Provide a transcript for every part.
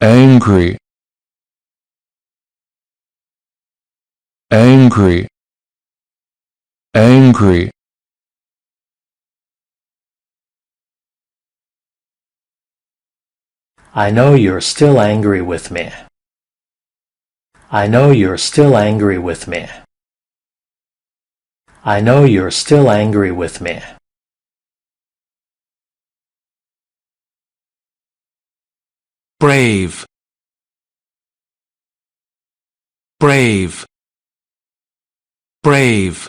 angry, angry, angry. I know you're still angry with me. I know you're still angry with me. I know you're still angry with me. Brave, brave, brave.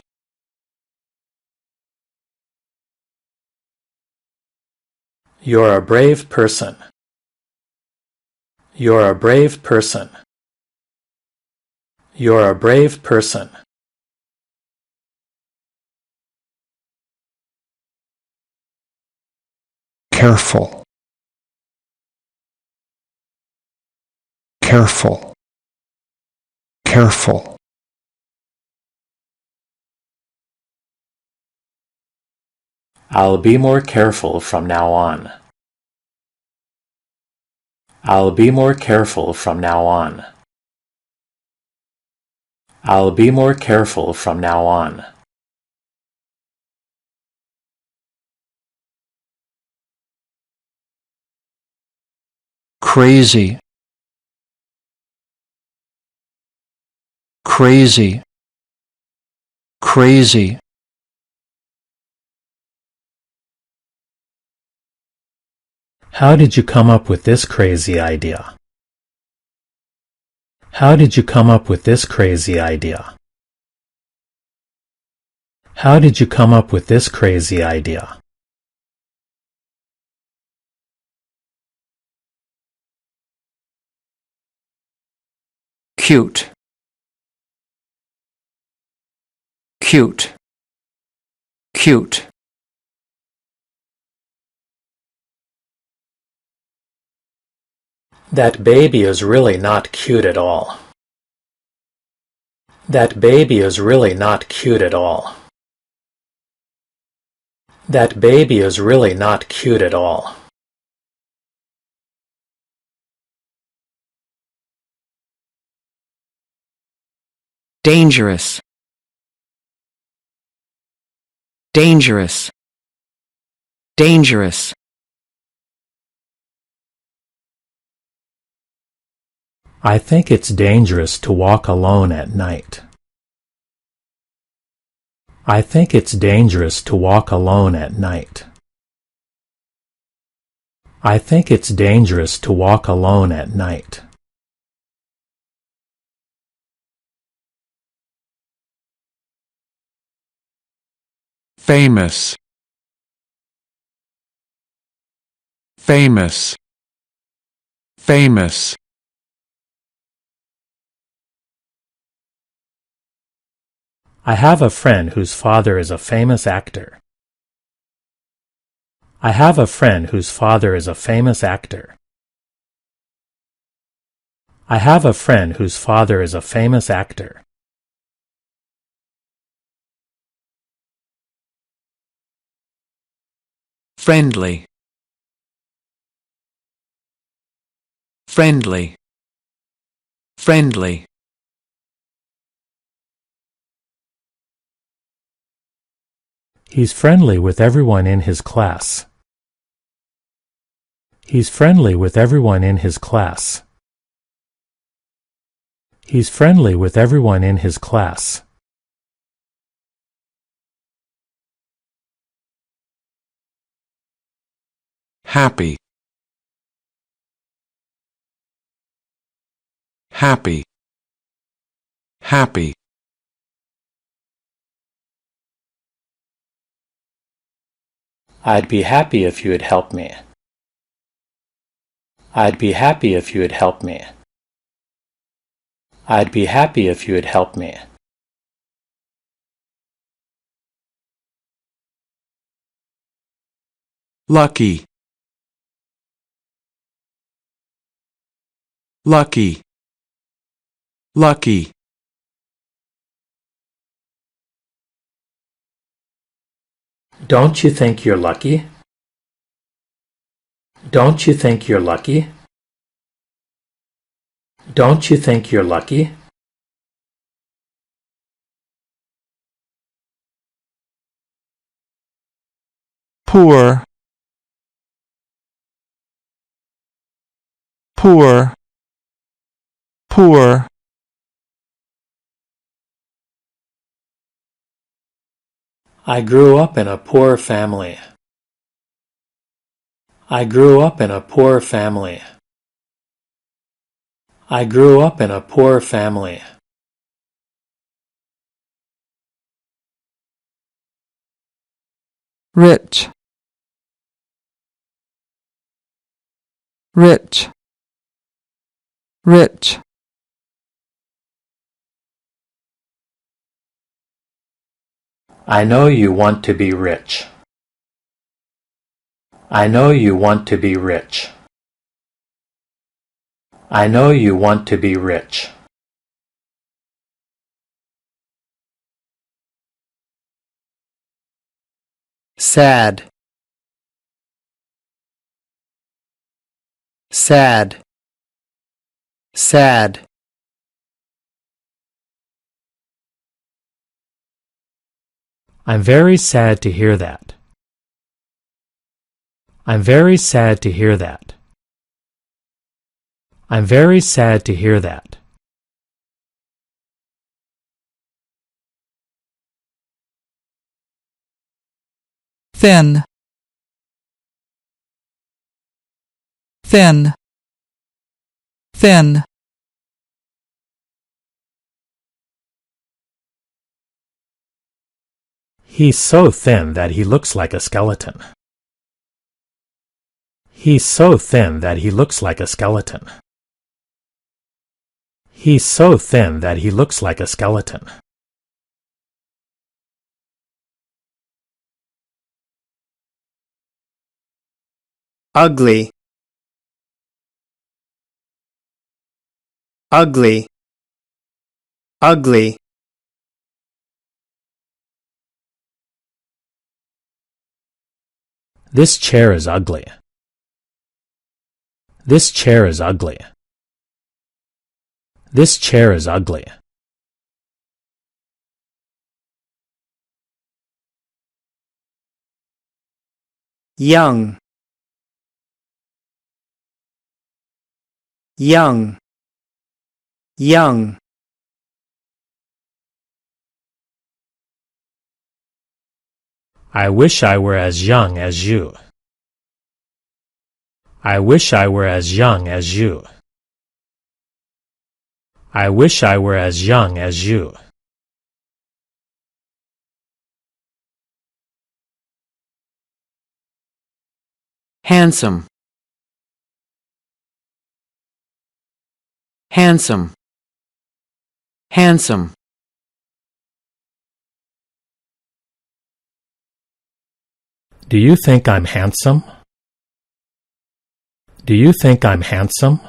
You're a brave person. You're a brave person. You're a brave person. Careful, careful, careful. I'll be more careful from now on. I'll be more careful from now on. I'll be more careful from now on. Crazy, crazy, crazy. How did you come up with this crazy idea? How did you come up with this crazy idea? How did you come up with this crazy idea? Cute, cute, cute. That baby is really not cute at all. That baby is really not cute at all. That baby is really not cute at all. Dangerous, dangerous, dangerous. I think it's dangerous to walk alone at night. I think it's dangerous to walk alone at night. I think it's dangerous to walk alone at night. Famous, famous, famous. I have a friend whose father is a famous actor. I have a friend whose father is a famous actor. I have a friend whose father is a famous actor. Friendly, friendly, friendly. He's friendly with everyone in his class. He's friendly with everyone in his class. He's friendly with everyone in his class. Happy, happy, happy. I'd be happy if you would help me. I'd be happy if you would help me. I'd be happy if you would help me. Lucky, lucky, lucky. Don't you think you're lucky? Don't you think you're lucky? Don't you think you're lucky? Poor. Poor. Poor. I grew up in a poor family. I grew up in a poor family. I grew up in a poor family. Rich. Rich. Rich. I know you want to be rich. I know you want to be rich. I know you want to be rich. Sad. Sad. Sad. I'm very sad to hear that. I'm very sad to hear that. I'm very sad to hear that. Thin. Thin. Thin. He's so thin that he looks like a skeleton. He's so thin that he looks like a skeleton. He's so thin that he looks like a skeleton. Ugly. Ugly. Ugly. This chair is ugly. This chair is ugly. This chair is ugly. Young. Young. Young. I wish I were as young as you. I wish I were as young as you. I wish I were as young as you. Handsome. Handsome. Handsome. Do you think I'm handsome? Do you think I'm handsome?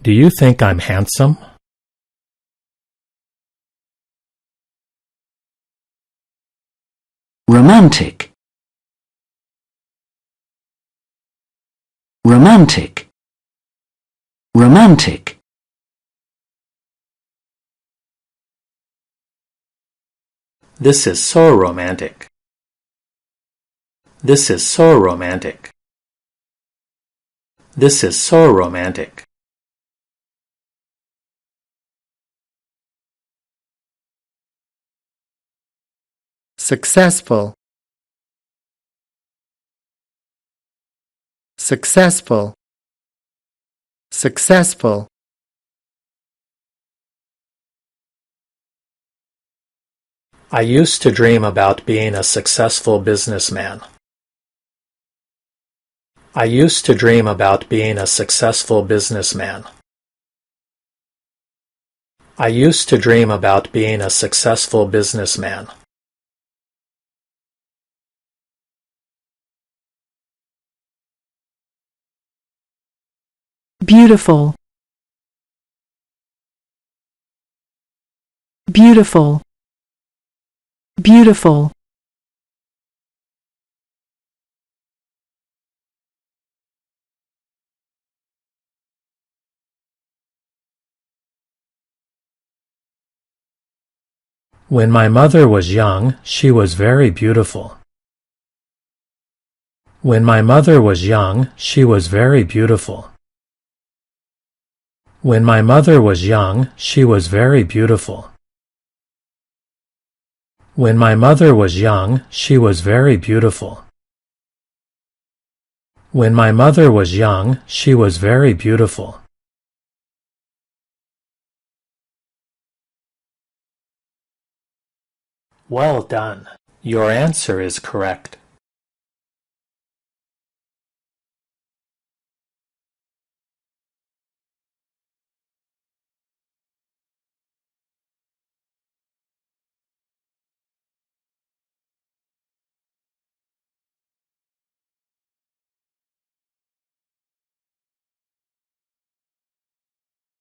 Do you think I'm handsome? Romantic. Romantic. Romantic. This is so romantic. This is so romantic. This is so romantic. Successful. Successful. Successful. I used to dream about being a successful businessman. I used to dream about being a successful businessman. I used to dream about being a successful businessman. Beautiful. Beautiful. Beautiful. When my mother was young, she was very beautiful. When my mother was young, she was very beautiful. When my mother was young, she was very beautiful. When my mother was young, she was very beautiful. When my mother was young, she was very beautiful. Well done. Your answer is correct.